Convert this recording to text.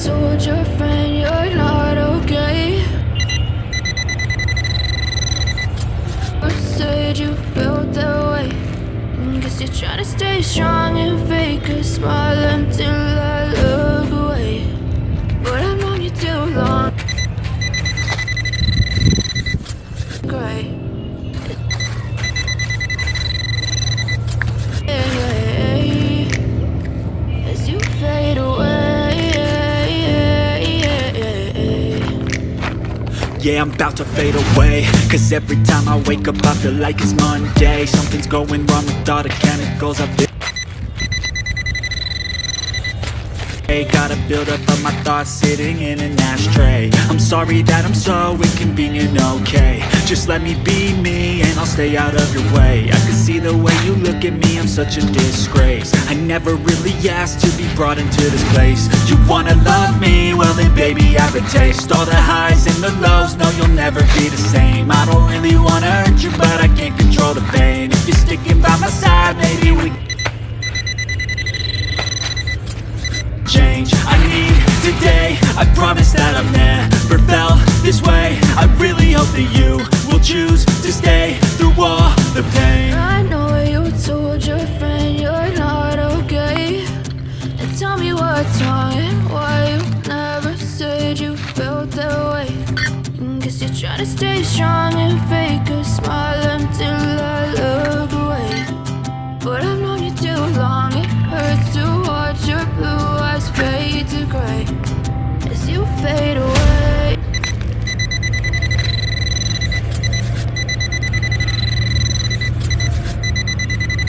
told your friend you're not okay. You said you felt that way. Guess you're trying to stay strong and fake a smile until I look away. But I've known you too long. Gray. As you fade away. Yeah, I'm about to fade away, cause every time I wake up I feel like it's Monday. Something's going wrong with all the chemicals I've been. Gotta build up of my thoughts sitting in an ashtray. I'm sorry that I'm so inconvenient, okay. Just let me be me and I'll stay out of your way. I can see the way you look at me, I'm such a disgrace. I never really asked to be brought into this place. You wanna love me? Well then baby I have a taste. All the highs and the lows, no you'll never be the same. I don't really wanna hurt you but I can't control the pain. If you're sticking by my side, maybe we change I need today. I promise that I've never felt this way. I really hope that you will choose to stay through all the pain. I know you told your friend you're not okay. And tell me what's wrong and why you never said you felt that way. Guess you're trying to stay strong and fake a smile until I look away. But I've known you too long, it hurts to watch your blue eyes fade to gray as you fade away.